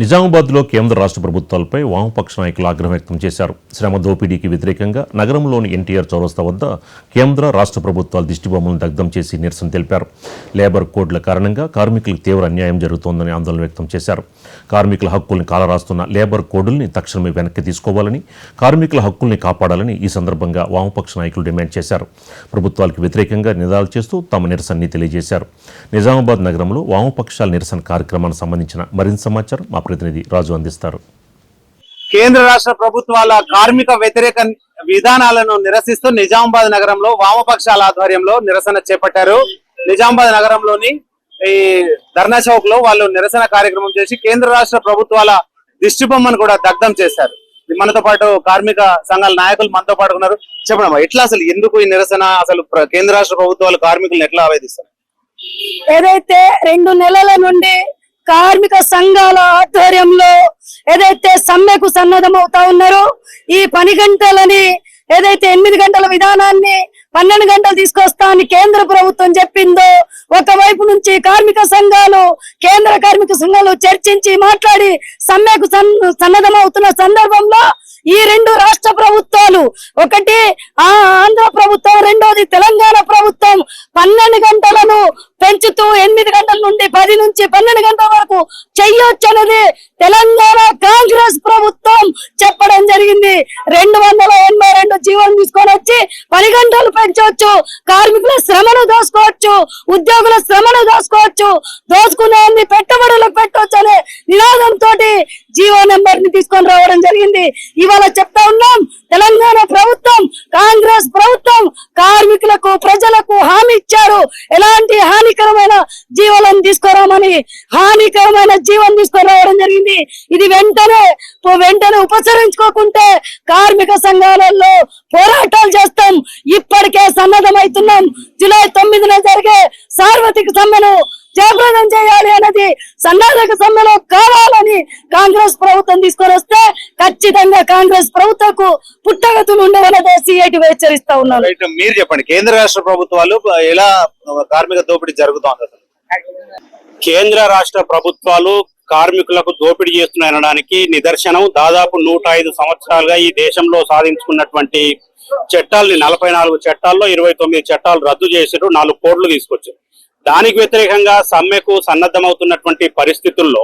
నిజామాబాద్లో కేంద్ర రాష్ట్ర ప్రభుత్వాలపై వామపక్ష నాయకులు ఆగ్రహం వ్యక్తం చేశారు. శ్రమ దోపిడీకి వ్యతిరేకంగా నగరంలోని ఎన్టీఆర్ చౌరస్తా వద్ద కేంద్ర రాష్ట్ర ప్రభుత్వాల దిష్టిబొమ్మలను దగ్ధం చేసి నిరసన తెలిపారు. లేబర్ కోడ్ల కారణంగా కార్మికులకు తీవ్ర అన్యాయం జరుగుతోందని ఆందోళన వ్యక్తం చేశారు. కార్మికుల హక్కుల్ని కాలరాస్తున్న లేబర్ కోడుల్ని తక్షణమే వెనక్కి తీసుకోవాలని, కార్మికుల హక్కుల్ని కాపాడాలని ఈ సందర్భంగా వామపక్ష నాయకులు డిమాండ్ చేశారు. ప్రభుత్వాలకు వ్యతిరేకంగా నినాదాలు చేస్తూ తమ నిరసనని తెలియజేశారు. నిజామాబాద్ నగరంలో వామపక్షాల నిరసన కార్యక్రమానికి సంబంధించిన మరింత సమాచారం మా ప్రతినిధి రాజు అందిస్తారు. కేంద్ర రాష్ట్ర ప్రభుత్వాల కార్మిక వ్యతిరేక విధానాలను నిరసిస్తూ నిజామాబాద్ నగరంలో వామపక్షాల ఆధ్వర్యంలో నిరసన చేపట్టారు. నిజామాబాద్ నగరంలోని ఈ ధర్నా చౌక్ లో వాళ్ళు నిరసన కార్యక్రమం చేసి కేంద్ర రాష్ట్ర ప్రభుత్వాల దిష్టిబొమ్మను కూడా దగ్ధం చేశారు. మనతో పాటు కార్మిక సంఘాల నాయకులు మనతో పాటు ఉన్నారు. చెప్పండి, ఎట్లా అసలు ఎందుకు ఈ నిరసన, అసలు కేంద్ర రాష్ట్ర ప్రభుత్వాలు కార్మికులను ఎట్లా ఆవేదిస్తారు? ఏదైతే 2 నెలల నుండి కార్మిక సంఘాల ఆధ్వర్యంలో ఏదైతే సమ్మెకు సన్నద్ధం అవుతా ఉన్నారో, ఈ పని గంటలని ఏదైతే 8 గంటల విధానాన్ని 12 గంటలు తీసుకొస్తా అని కేంద్ర ప్రభుత్వం చెప్పిందో, ఒకవైపు నుంచి కార్మిక సంఘాలు, కేంద్ర కార్మిక సంఘాలు చర్చించి మాట్లాడి సమ్మెకు సన్నద్ధం అవుతున్న సందర్భంలో ఈ 2 రాష్ట్ర ప్రభుత్వాలు, ఒకటి ఆంధ్ర ప్రభుత్వం, రెండోది తెలంగాణ ప్రభుత్వం 12 గంటలను పెంచుతూ 8 గంటల నుండి 10 నుంచి 12 గంటల వరకు చెయ్యొచ్చన్నది తెలంగాణ కాంగ్రెస్ ప్రభుత్వం చెప్పడం జరిగింది. 282 జీవోలు తీసుకొని వచ్చి 10 గంటలు పెంచవచ్చు, కార్మికుల శ్రమను దోసుకోవచ్చు, ఉద్యోగుల శ్రమను దోసుకోవచ్చు, దోసుకునే పెట్టుబడులకు పెట్టవచ్చు అనే నినాదంతో జీవో నెంబర్ ని తీసుకొని రావడం జరిగింది. ఇవాళ చెప్తా ఉన్నాం, తెలంగాణ ప్రభుత్వం, కాంగ్రెస్ ప్రభుత్వం కార్మికులకు, ప్రజలకు హామీ ఇచ్చారు. ఎలాంటి హానికరమైన జీవోలను తీసుకురామని, హానికరమైన జీవనం తీసుకురావడం జరిగింది. ఇది వెంటనే ఉపసరించుకోకుంటే కార్మిక సంఘాలలో పోరాటాలు చేస్తాం. ఇప్పటికే సన్నద్ధమవుతున్నాం. జూలై 9న జరిగే సార్వత్రిక సమ్మెను జయప్రదం చేయాలి అన్నది సన్నాహక సమ్మెలో కావాలని కాంగ్రెస్ ప్రభుత్వం తీసుకొని వస్తే ఖచ్చితంగా కాంగ్రెస్ ప్రభుత్వకు పుట్టగతులు ఉండవన్నదే సిఐటి హెచ్చరిస్తా ఉన్నారు. మీరు చెప్పండి, కేంద్ర రాష్ట్ర ప్రభుత్వాలు ఎలా కార్మిక దోపిడీ జరుగుతోంది? కేంద్ర రాష్ట్ర ప్రభుత్వాలు కార్మికులకు దోపిడీ చేస్తున్నాయనడానికి నిదర్శనం దాదాపు 105 సంవత్సరాలుగా ఈ దేశంలో సాధించుకున్నటువంటి చట్టాలని 44 చట్టాల్లో 29 చట్టాలు రద్దు చేసారు, 4 కోడ్లు తీసుకొచ్చారు. దానికి వ్యతిరేకంగా సమ్మెకు సన్నద్ధమవుతున్నటువంటి పరిస్థితుల్లో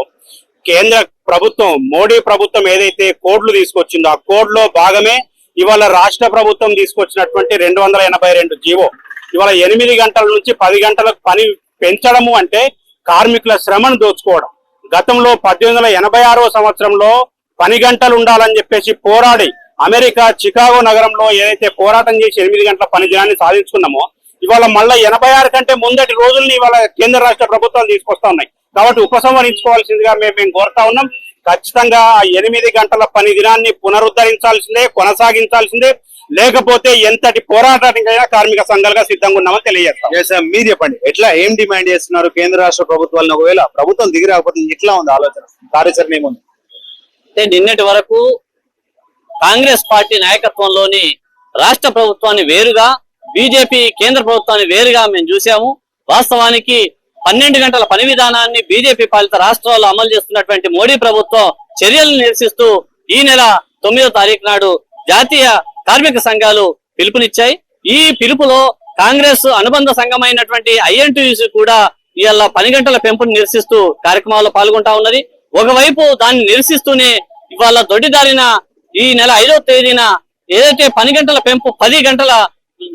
కేంద్ర ప్రభుత్వం, మోడీ ప్రభుత్వం ఏదైతే కోడ్లు తీసుకొచ్చిందో ఆ కోడ్లో భాగమే ఇవాళ రాష్ట్ర ప్రభుత్వం తీసుకొచ్చినటువంటి 282 జీవో. ఇవాళ 8 గంటల నుంచి 10 గంటలకు పని పెంచడము అంటే కార్మికుల శ్రమను దోచుకోవడం. గతంలో 1886 సంవత్సరంలో 10 గంటలు ఉండాలని చెప్పేసి పోరాడి అమెరికా చికాగో నగరంలో ఏదైతే పోరాటం చేసి 8 గంటల పని దినాన్ని సాధించుకున్నామో, ఇవాళ మళ్ళీ 86 కంటే ముందటి రోజుల్ని ఇవాళ కేంద్ర రాష్ట్ర ప్రభుత్వాలు తీసుకొస్తా ఉన్నాయి. కాబట్టి ఉపసంహరించుకోవాల్సిందిగా మేము కోరుతా ఉన్నాం. ఖచ్చితంగా 8 గంటల పని దినాన్ని పునరుద్ధరించాల్సిందే, కొనసాగించాల్సిందే. లేకపోతే ఎంతటి పోరాటానికైనా కార్మిక సంఘాలుగా సిద్ధంగా ఉన్నామని తెలియజేస్తాం. మీరు చెప్పండి, ఎట్లా ఏం డిమాండ్ చేస్తున్నారు కేంద్ర రాష్ట్ర ప్రభుత్వాలను? ఒకవేళ ప్రభుత్వం దిగి రాకపోతే ఎట్లా ఉంది ఆలోచన, కార్యాచరణ ఏముంది? నిన్నటి వరకు కాంగ్రెస్ పార్టీ నాయకత్వంలోని రాష్ట్ర ప్రభుత్వాన్ని వేరుగా, బీజేపీ కేంద్ర ప్రభుత్వాన్ని వేరుగా మేము చూసాము. వాస్తవానికి 12 గంటల పని విధానాన్ని బీజేపీ పాలిత రాష్ట్రాల్లో అమలు చేస్తున్నటువంటి మోడీ ప్రభుత్వం చర్యలను నిరసిస్తూ ఈ నెల 9వ తారీఖు నాడు జాతీయ కార్మిక సంఘాలు పిలుపునిచ్చాయి. ఈ పిలుపులో కాంగ్రెస్ అనుబంధ సంఘమైనటువంటి ఐఎన్టీయూసీ కూడా ఇవాళ 10 గంటల పెంపును నిరసిస్తూ కార్యక్రమాల్లో పాల్గొంటా ఉన్నది. ఒకవైపు దాన్ని నిరసిస్తూనే ఇవాళ దొడ్డిదారిన ఈ నెల 5వ తేదీన ఏదైతే 10 గంటల పెంపు 10 గంటల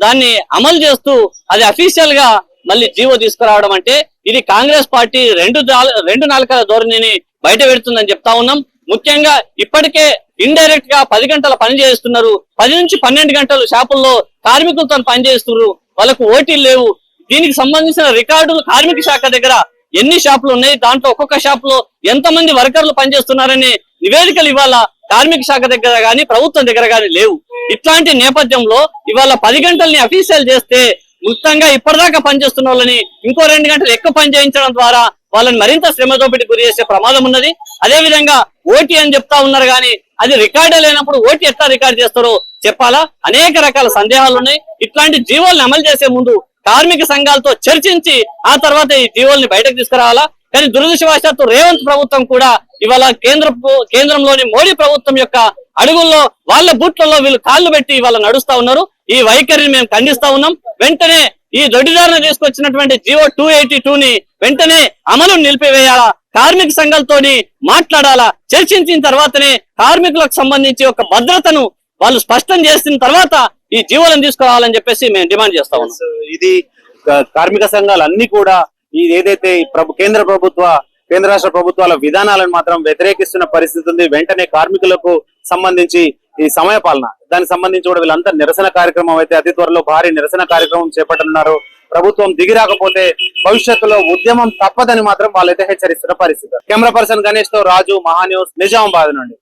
దాన్ని అమలు చేస్తూ అది అఫీషియల్ గా మళ్ళీ జీవో తీసుకురావడం అంటే ఇది కాంగ్రెస్ పార్టీ రెండు నాలుకల ధోరణిని బయట పెడుతుందని చెప్తా ఉన్నాం. ముఖ్యంగా ఇప్పటికే ఇండైరెక్ట్ గా 10 గంటల పని చేస్తున్నారు. 10 నుంచి 12 గంటలు షాపుల్లో కార్మికులతో పనిచేస్తున్నారు. వాళ్ళకు ఓటీలు లేవు. దీనికి సంబంధించిన రికార్డులు కార్మిక శాఖ దగ్గర ఎన్ని షాపులు ఉన్నాయి, దాంట్లో ఒక్కొక్క షాప్ లో ఎంతమంది వర్కర్లు పనిచేస్తున్నారనే నివేదికలు ఇవాళ కార్మిక శాఖ దగ్గర గాని ప్రభుత్వం దగ్గర గాని లేవు. ఇట్లాంటి నేపథ్యంలో ఇవాళ 10 గంటల్ని అఫీషియల్ చేస్తే మొత్తంగా ఇప్పటిదాకా పనిచేస్తున్న వాళ్ళని ఇంకో 2 గంటలు ఎక్కువ పని చేయించడం ద్వారా వాళ్ళని మరింత శ్రమ దోపిడీకి గురి చేసే ప్రమాదం ఉన్నది. అదే విధంగా ఓటీ అని చెప్తా ఉన్నారు కానీ అది రికార్డే లేనప్పుడు ఓటీ ఎట్లా రికార్డ్ చేస్తారో చెప్పాలా? అనేక రకాల సందేహాలు ఉన్నాయి. ఇట్లాంటి జీవోల్ని అమలు చేసే ముందు కార్మిక సంఘాలతో చర్చించి ఆ తర్వాత ఈ జీవోల్ని బయటకు తీసుకురావాలా. కానీ దురదృష్టవశాత్తు రేవంత్ ప్రభుత్వం కూడా ఇవాళ కేంద్రంలోని మోడీ ప్రభుత్వం యొక్క అడుగుల్లో వాళ్ళ బూట్లలో వీళ్ళు కాళ్ళు పెట్టి ఇవాళ నడుస్తా ఉన్నారు. ఈ వైఖరిని మేము ఖండిస్తా ఉన్నాం. వెంటనే ఈ దొడ్డిదారిన తీసుకొచ్చినటువంటి జియో 282 ని వెంటనే అమలు నిలిపివేయాలా, కార్మిక సంఘాలతోని మాట్లాడాలా, చర్చించిన తర్వాతనే కార్మికులకు సంబంధించి ఒక భద్రతను వాళ్ళు స్పష్టం చేసిన తర్వాత ఈ జీవోలను తీసుకురావాలని చెప్పేసి మేము డిమాండ్ చేస్తా ఉన్నాం. ఇది కార్మిక సంఘాలు అన్ని కూడా ఈ ఏదైతే కేంద్ర రాష్ట్ర ప్రభుత్వాల విధానాలను మాత్రం వ్యతిరేకిస్తున్న పరిస్థితి ఉంది. వెంటనే కార్మికులకు సంబంధించి ఈ సమయపాలన దానికి సంబంధించి కూడా వీళ్ళంతా నిరసన కార్యక్రమం అయితే అతి త్వరలో భారీ నిరసన కార్యక్రమం చేపట్టనున్నారు. ప్రభుత్వం దిగి రాకపోతే భవిష్యత్తులో ఉద్యమం తప్పదని మాత్రం వాళ్ళైతే హెచ్చరిస్తున్న పరిస్థితి. కెమెరా పర్సన్ గణేష్ తో రాజు, మహాన్యూస్, నిజామాబాద్ నుండి.